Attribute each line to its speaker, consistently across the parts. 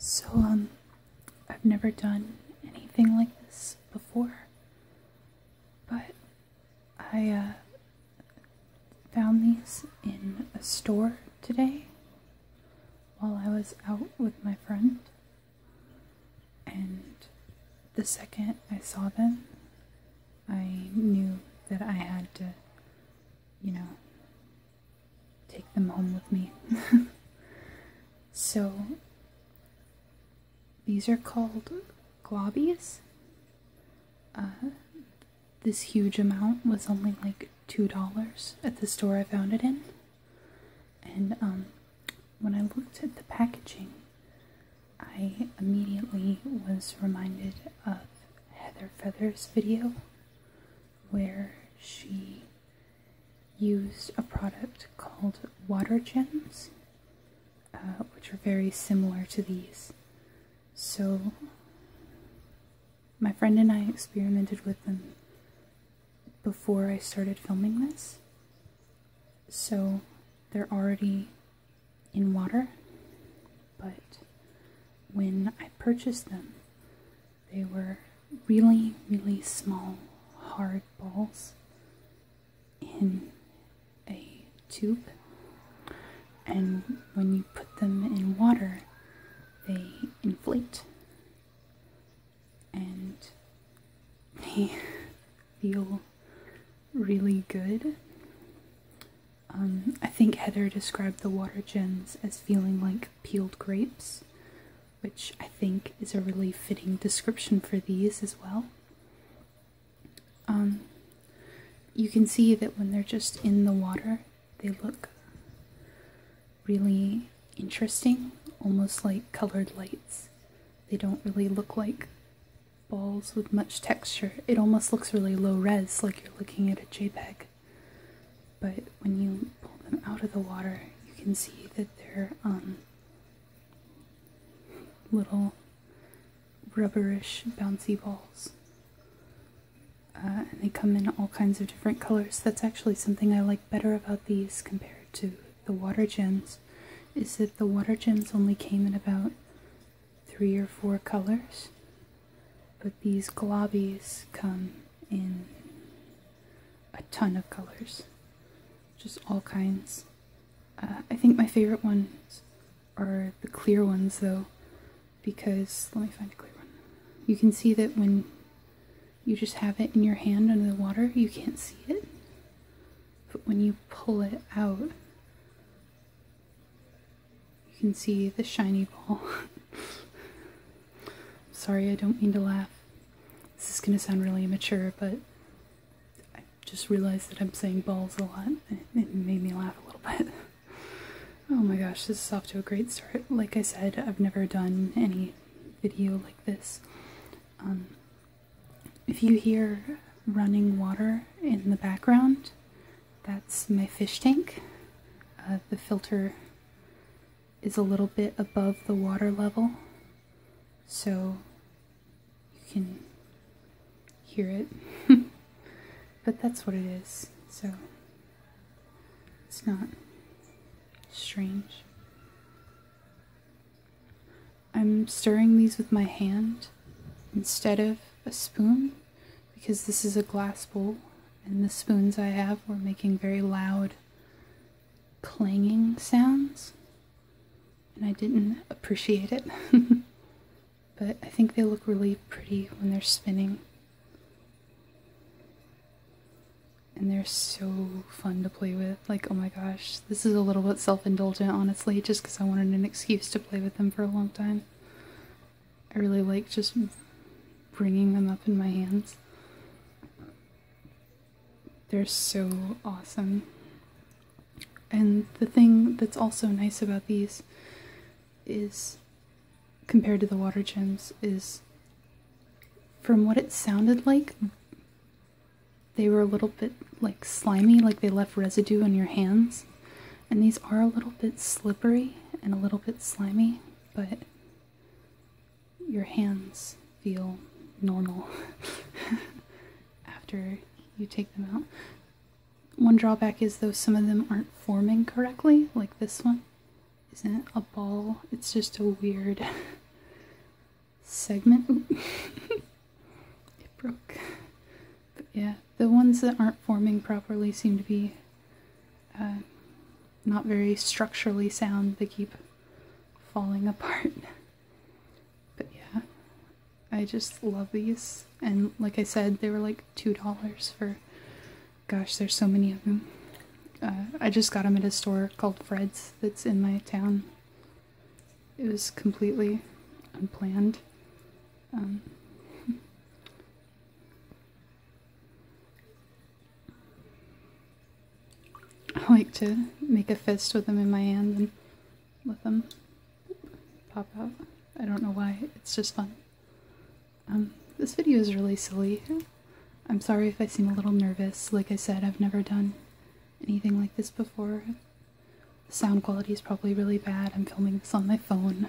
Speaker 1: So, I've never done anything like this before, but I found these in a store today while I was out with my friend, and the second I saw them, I knew that I had to, take them home with me. So, these are called Globbies. This huge amount was only like $2 at the store I found it in. And when I looked at the packaging, I immediately was reminded of Heather Feather's video where she used a product called water gems, which are very similar to these. So my friend and I experimented with them before I started filming this. So they're already in water, but when I purchased them, they were really, really small, hard balls in a tube. And when you put them in water, they inflate. And they feel really good. I think Heather described the water gems as feeling like peeled grapes, which I think is a really fitting description for these as well. You can see that when they're just in the water, they look really interesting, almost like colored lights. They don't really look like balls with much texture. It almost looks really low res, like you're looking at a JPEG. But when you pull them out of the water, you can see that they're little rubberish bouncy balls. And they come in all kinds of different colors. That's actually something I like better about these compared to the water gems, is that the water gems only came in about 3 or 4 colors, but these Globbies come in a ton of colors, just all kinds. I think my favorite ones are the clear ones though, because, let me find a clear one. You can see that when you just have it in your hand under the water, you can't see it, but when you pull it out, you can see the shiny ball. Sorry, I don't mean to laugh. This is gonna sound really immature, but I just realized that I'm saying balls a lot, and it made me laugh a little bit. Oh my gosh, this is off to a great start. Like I said, I've never done any video like this. If you hear running water in the background, that's my fish tank. The filter is a little bit above the water level, so you can hear it. But that's what it is, so it's not strange. I'm stirring these with my hand instead of a spoon, because this is a glass bowl and the spoons I have were making very loud clanging sounds, and I didn't appreciate it. But I think they look really pretty when they're spinning, and they're so fun to play with. Like, oh my gosh, this is a little bit self-indulgent, honestly, just because I wanted an excuse to play with them for a long time. I really like just bringing them up in my hands. They're so awesome. And the thing that's also nice about these is, compared to the water gems, is from what it sounded like, they were a little bit like slimy, like they left residue on your hands. And these are a little bit slippery and a little bit slimy, but your hands feel normal after you take them out. One drawback is, though, some of them aren't forming correctly, like this one isn't a ball, it's just a weird segment. It broke. But yeah, the ones that aren't forming properly seem to be not very structurally sound. They keep falling apart. But yeah, I just love these. And like I said, they were like $2 for, gosh, there's so many of them. I just got them at a store called Fred's that's in my town. It was completely unplanned. I like to make a fist with them in my hand and let them pop out. I don't know why, it's just fun. This video is really silly. I'm sorry if I seem a little nervous. Like I said, I've never done anything like this before. The sound quality is probably really bad. I'm filming this on my phone.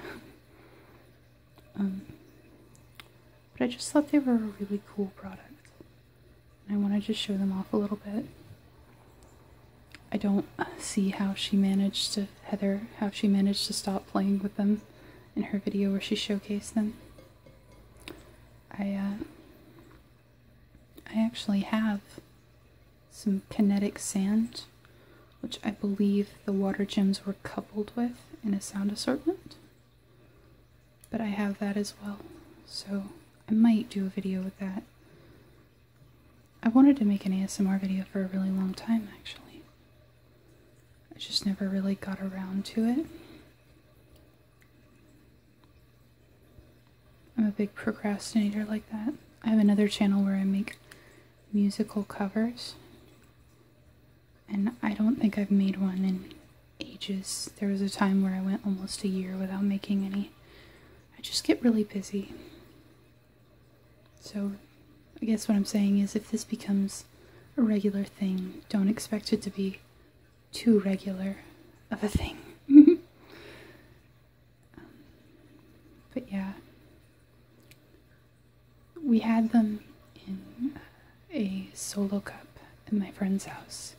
Speaker 1: But I just thought they were a really cool product. And I want to just show them off a little bit. I don't see how she managed to, how she managed to stop playing with them in her video where she showcased them. I actually have some kinetic sand, which I believe the water gems were coupled with in a sound assortment. But I have that as well, so I might do a video with that. I wanted to make an ASMR video for a really long time, actually. I just never really got around to it. I'm a big procrastinator like that. I have another channel where I make musical covers, and I don't think I've made one in ages. There was a time where I went almost a year without making any. I just get really busy. So I guess what I'm saying is, if this becomes a regular thing, don't expect it to be too regular of a thing. But yeah, we had them in a solo cup at my friend's house,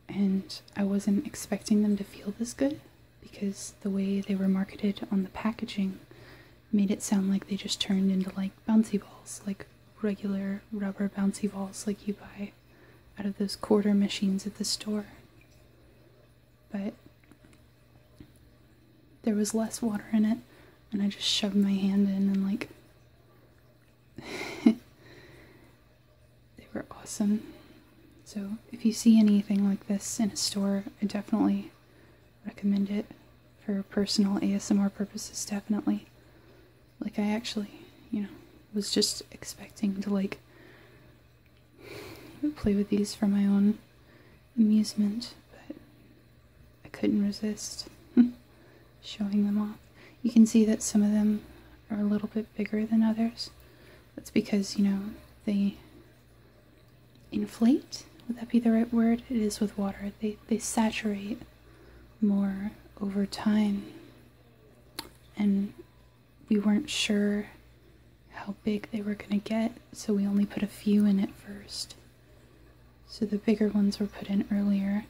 Speaker 1: and I wasn't expecting them to feel this good because the way they were marketed on the packaging made it sound like they just turned into like bouncy balls, like regular rubber bouncy balls like you buy out of those quarter machines at the store. But there was less water in it, and I just shoved my hand in and like they were awesome. So if you see anything like this in a store, I definitely recommend it for personal ASMR purposes, definitely. Like, I actually, you know, was just expecting to like play with these for my own amusement, but I couldn't resist showing them off. You can see that some of them are a little bit bigger than others. That's because, you know, they inflate. Would that be the right word? It is with water. They saturate more over time. And we weren't sure how big they were going to get, so we only put a few in at first. So the bigger ones were put in earlier.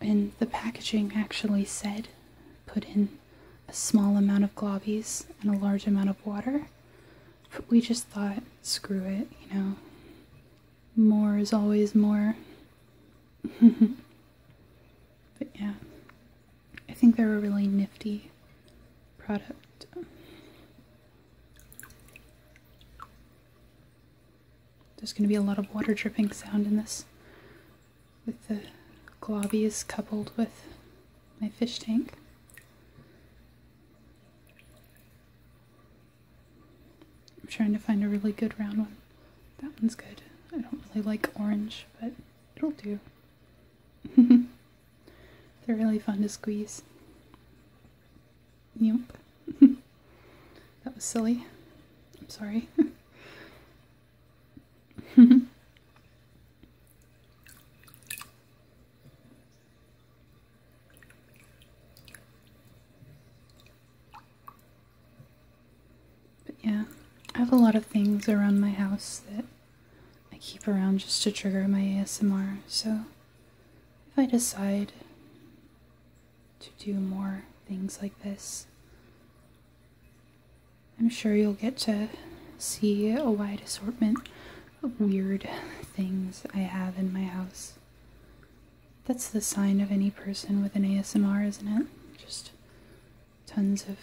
Speaker 1: And the packaging actually said put in a small amount of Globbies and a large amount of water. But we just thought, screw it, you know. More is always more. But yeah, I think they're a really nifty product. There's going to be a lot of water dripping sound in this, with the Globbies coupled with my fish tank. I'm trying to find a really good round one. That one's good. I don't really like orange, but it'll do. They're really fun to squeeze. Yep. That was silly. I'm sorry. But yeah, I have a lot of things around my house that I keep around just to trigger my ASMR, so if I decide to do more things like this, I'm sure you'll get to see a wide assortment of weird things I have in my house. That's the sign of any person with an ASMR, isn't it? Just tons of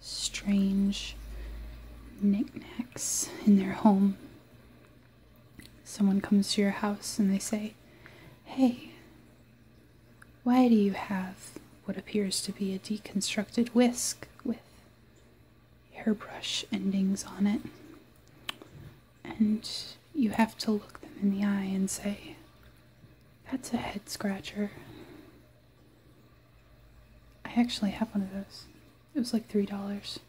Speaker 1: strange knickknacks in their home. Someone comes to your house and they say, "Hey, why do you have what appears to be a deconstructed whisk with hairbrush endings on it?" And you have to look them in the eye and say, "That's a head scratcher." I actually have one of those. It was like $3.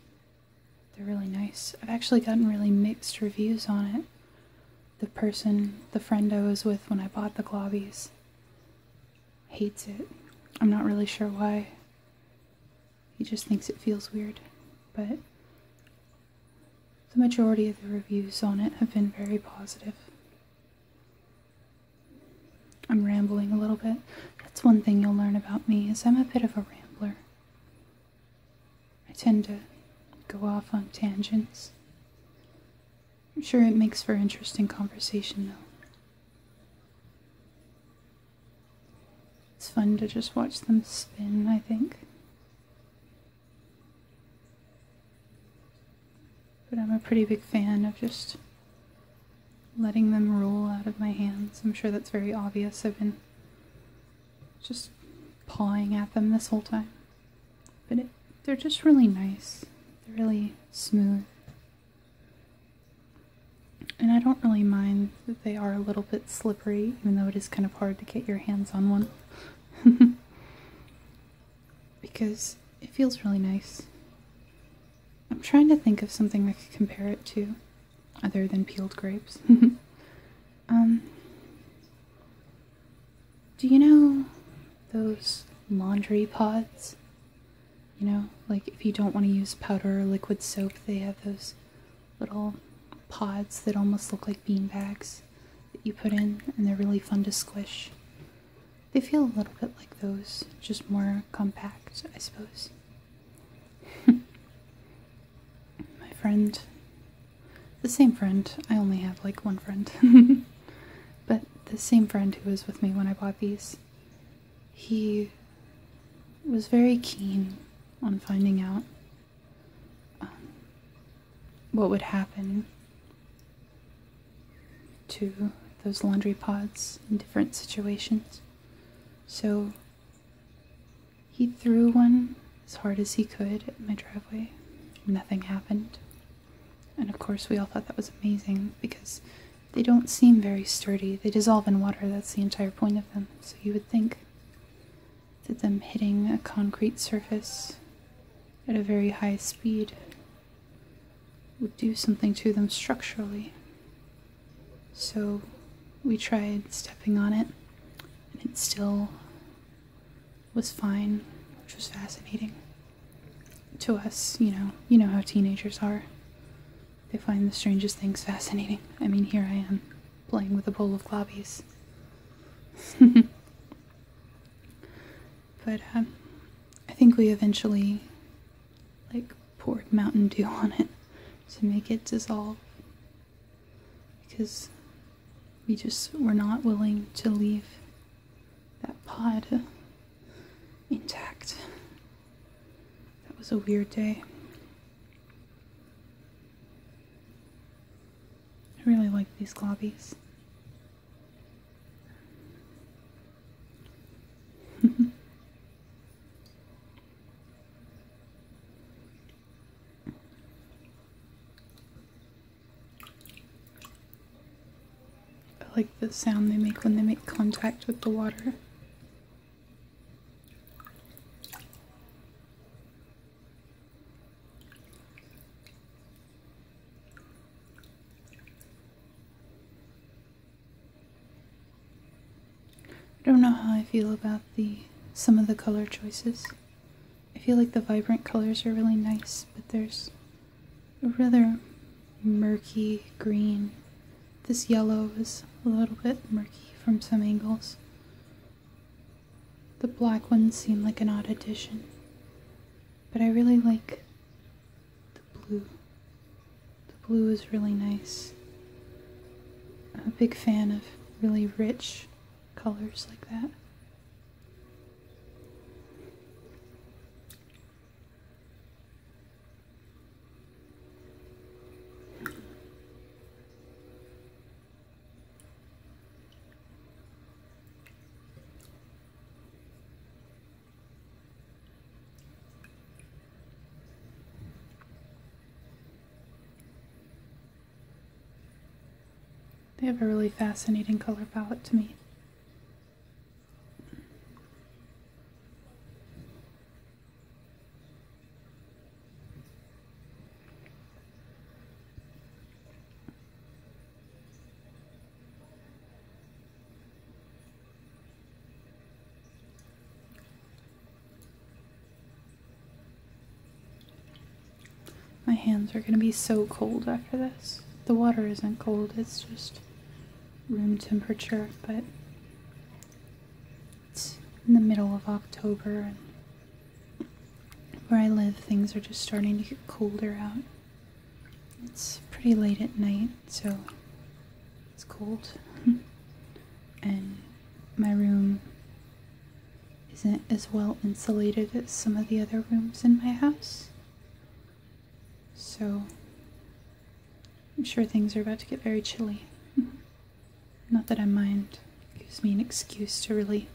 Speaker 1: They're really nice. I've actually gotten really mixed reviews on it. The friend I was with when I bought the Globbies hates it. I'm not really sure why. He just thinks it feels weird. But the majority of the reviews on it have been very positive. I'm rambling a little bit. That's one thing you'll learn about me, is I'm a bit of a rambler. I tend to go off on tangents. I'm sure it makes for interesting conversation, though. It's fun to just watch them spin, I think. But I'm a pretty big fan of just letting them roll out of my hands. I'm sure that's very obvious. I've been just pawing at them this whole time. But they're just really nice. They're really smooth. And I don't really mind that they are a little bit slippery, even though it is kind of hard to get your hands on one. Because it feels really nice. I'm trying to think of something I could compare it to, other than peeled grapes. Do you know those laundry pods? You know, like if you don't want to use powder or liquid soap, they have those little pods that almost look like bean bags that you put in, and they're really fun to squish. They feel a little bit like those, just more compact, I suppose. My friend, the same friend, I only have like one friend, but the same friend who was with me when I bought these, he was very keen on finding out what would happen to those laundry pods in different situations. So he threw one as hard as he could at my driveway. Nothing happened. And of course we all thought that was amazing, because they don't seem very sturdy. They dissolve in water, that's the entire point of them. So you would think that them hitting a concrete surface at a very high speed would do something to them structurally. So we tried stepping on it, and it still was fine, which was fascinating. To us, you know how teenagers are. They find the strangest things fascinating. I mean, here I am, playing with a bowl of Globbies. But I think we eventually poured Mountain Dew on it to make it dissolve, because we just were not willing to leave that pod intact. That was a weird day. I really like these Globbies. I like the sound they make when they make contact with the water. I don't know how I feel about some of the color choices. I feel like the vibrant colors are really nice, but there's a rather murky green. This yellow is a little bit murky from some angles. The black ones seem like an odd addition, but I really like the blue. The blue is really nice. I'm a big fan of really rich colors like that. They have a really fascinating color palette to me. My hands are going to be so cold after this. The water isn't cold, it's just room temperature, but it's in the middle of October, and where I live, things are just starting to get colder out. It's pretty late at night, so it's cold. And my room isn't as well insulated as some of the other rooms in my house. So I'm sure things are about to get very chilly. Not that I mind. It gives me an excuse to really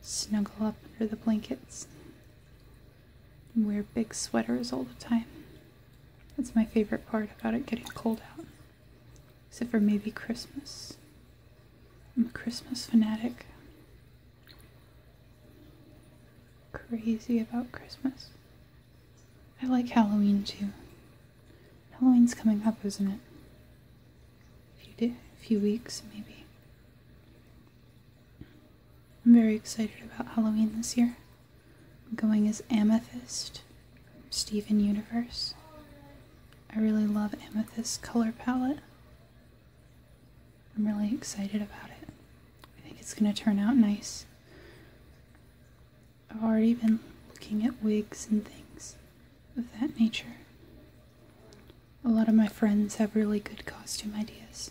Speaker 1: snuggle up under the blankets and wear big sweaters all the time. That's my favorite part about it getting cold out. Except for maybe Christmas. I'm a Christmas fanatic. Crazy about Christmas. I like Halloween too. Halloween's coming up, isn't it? A few weeks, maybe. I'm very excited about Halloween this year. I'm going as Amethyst from Steven Universe. I really love Amethyst's color palette. I'm really excited about it. I think it's going to turn out nice. I've already been looking at wigs and things of that nature. A lot of my friends have really good costume ideas.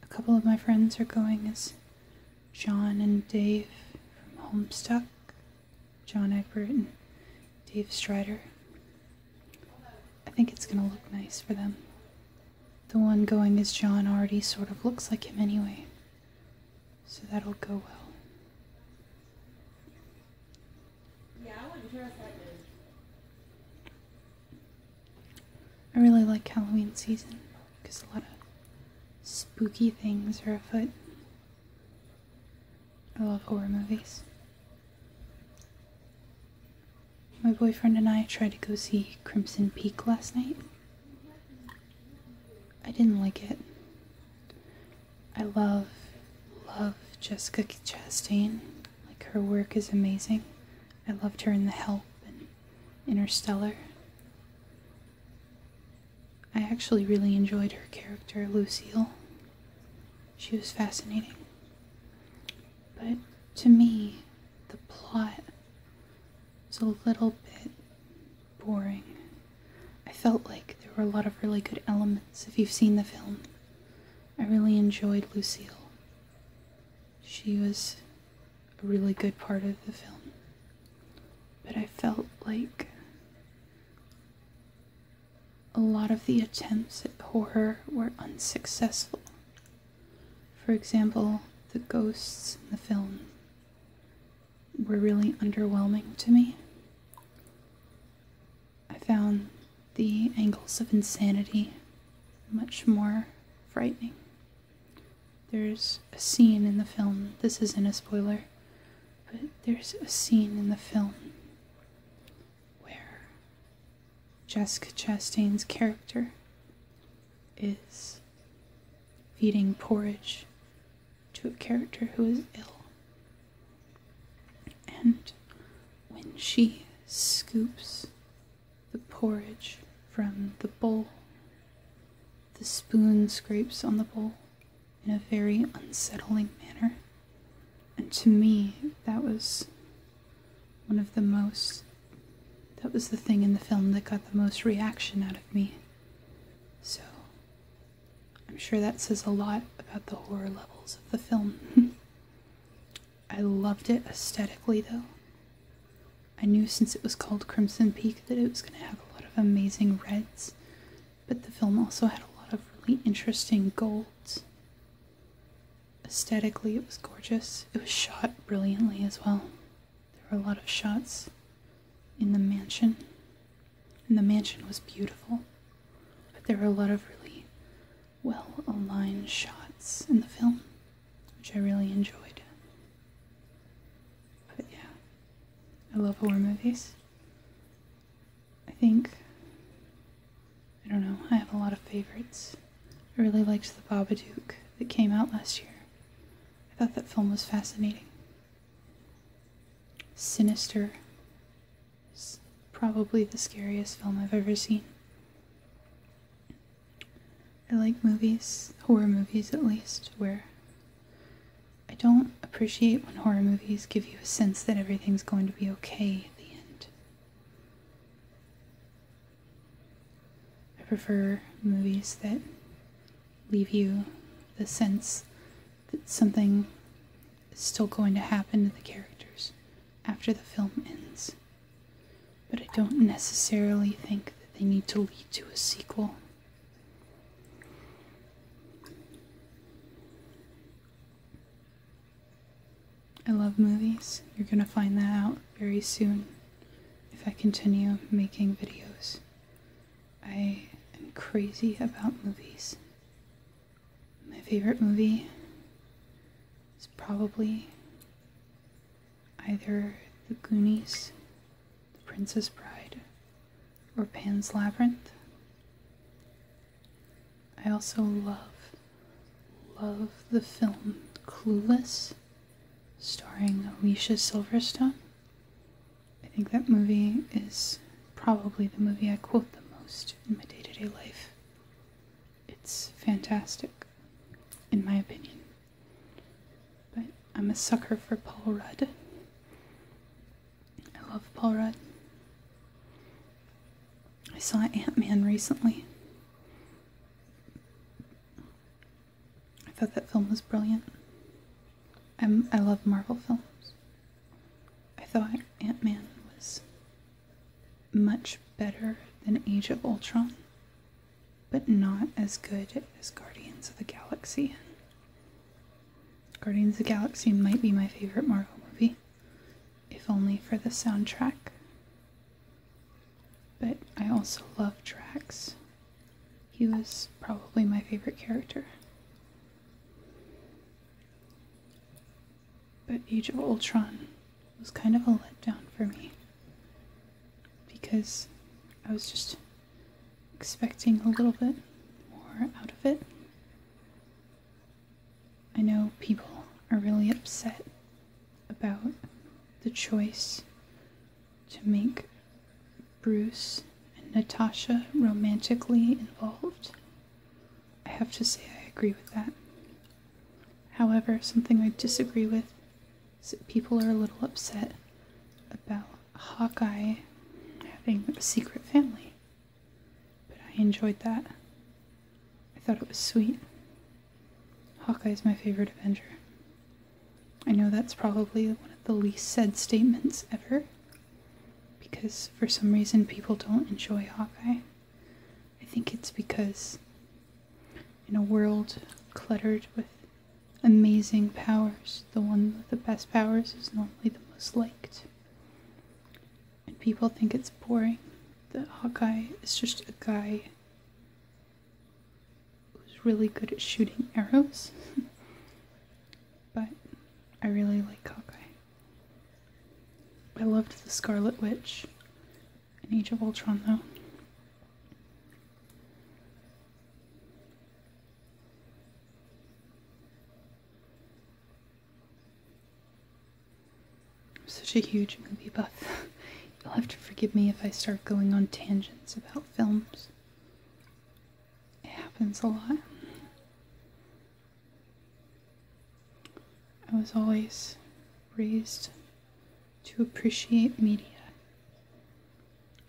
Speaker 1: A couple of my friends are going as John and Dave from Homestuck, John Egbert and Dave Strider. I think it's going to look nice for them. The one going as John already sort of looks like him anyway, so that'll go well.
Speaker 2: Yeah, I wouldn't dress like this.
Speaker 1: I really like Halloween season because a lot of spooky things are afoot. I love horror movies. My boyfriend and I tried to go see Crimson Peak last night. I didn't like it. I love Jessica Chastain. Like, her work is amazing. I loved her in The Help and Interstellar. I actually really enjoyed her character, Lucille. She was fascinating. But to me, the plot was a little bit boring. I felt like there were a lot of really good elements. If you've seen the film, I really enjoyed Lucille. She was a really good part of the film. But I felt like a lot of the attempts at horror were unsuccessful. For example, the ghosts in the film were really underwhelming to me. I found the angles of insanity much more frightening. There's a scene in the film, this isn't a spoiler, but there's a scene in the film where Jessica Chastain's character is feeding porridge to a character who is ill. And when she scoops the porridge from the bowl, the spoon scrapes on the bowl in a very unsettling manner. And to me, that was one of the most That was the thing in the film that got the most reaction out of me. So, I'm sure that says a lot about the horror levels of the film. I loved it aesthetically, though. I knew since it was called Crimson Peak that it was going to have a lot of amazing reds, but the film also had a lot of really interesting golds. Aesthetically, it was gorgeous. It was shot brilliantly as well. There were a lot of shots in the mansion, and the mansion was beautiful, but there were a lot of really well-aligned shots in the film, which I really enjoyed. But yeah, I love horror movies. I don't know, I have a lot of favorites. I really liked The Babadook that came out last year. I thought that film was fascinating. Sinister is probably the scariest film I've ever seen. I like movies, horror movies at least, where I don't appreciate when horror movies give you a sense that everything's going to be okay at the end. I prefer movies that leave you the sense that something is still going to happen to the characters after the film ends. But I don't necessarily think that they need to lead to a sequel. I love movies. You're gonna find that out very soon if I continue making videos. I am crazy about movies. My favorite movie is probably either The Goonies, The Princess Bride, or Pan's Labyrinth. I also love the film Clueless, starring Alicia Silverstone. I think that movie is probably the movie I quote the most in my day-to-day life. It's fantastic, in my opinion. But I'm a sucker for Paul Rudd. I love Paul Rudd. I saw Ant-Man recently. I thought that film was brilliant. I love Marvel films. I thought Ant-Man was much better than Age of Ultron, but not as good as Guardians of the Galaxy. Guardians of the Galaxy might be my favorite Marvel movie, if only for the soundtrack. But I also love Drax. He was probably my favorite character. But Age of Ultron was kind of a letdown for me, because I was just expecting a little bit more out of it. I know people are really upset about the choice to make Bruce and Natasha romantically involved. I have to say I agree with that. However, something I disagree with is that people are a little upset about Hawkeye having a secret family. But I enjoyed that. I thought it was sweet. Hawkeye is my favorite Avenger. I know that's probably one of the least said statements ever, because for some reason people don't enjoy Hawkeye. I think it's because in a world cluttered with amazing powers, the one with the best powers is normally the most liked. And people think it's boring that Hawkeye is just a guy who's really good at shooting arrows. But I really like Hawkeye. I loved the Scarlet Witch in Age of Ultron, though. I'm such a huge movie buff. You'll have to forgive me if I start going on tangents about films. It happens a lot. I was always raised to appreciate media.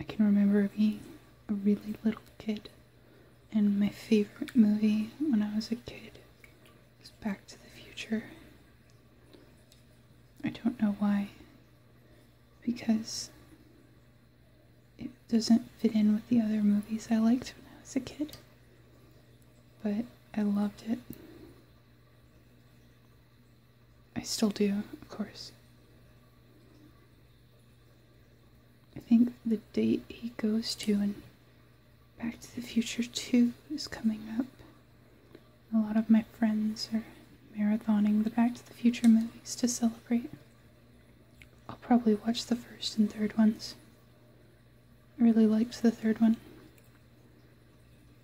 Speaker 1: can remember being a really little kid, and my favorite movie when I was a kid was Back to the Future. I don't know why, because it doesn't fit in with the other movies I liked when I was a kid, but I loved it. I still do, of course. I think the date he goes to in Back to the Future 2 is coming up. A lot of my friends are marathoning the Back to the Future movies to celebrate. I'll probably watch the first and third ones. I really liked the third one.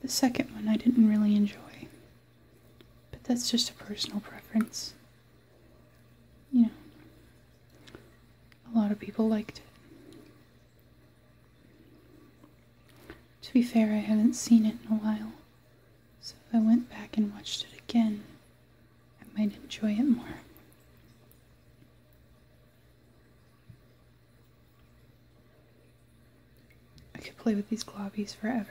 Speaker 1: The second one I didn't really enjoy, but that's just a personal preference. You know, a lot of people liked it. To be fair, I haven't seen it in a while, so if I went back and watched it again, I might enjoy it more. I could play with these Globbies forever.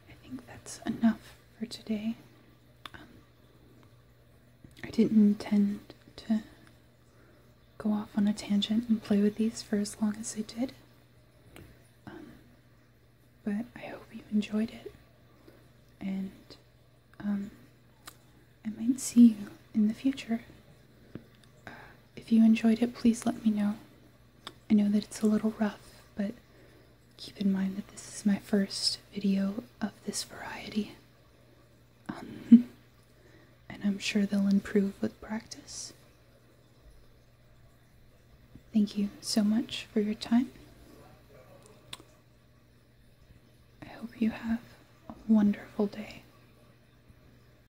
Speaker 1: I think that's enough for today. I didn't intend to go off on a tangent and play with these for as long as I did, but I hope you enjoyed it, and I might see you in the future. If you enjoyed it, please let me know. I know that it's a little rough, but keep in mind that this is my first video of this variety. And I'm sure they'll improve with practice. Thank you so much for your time. I hope you have a wonderful day.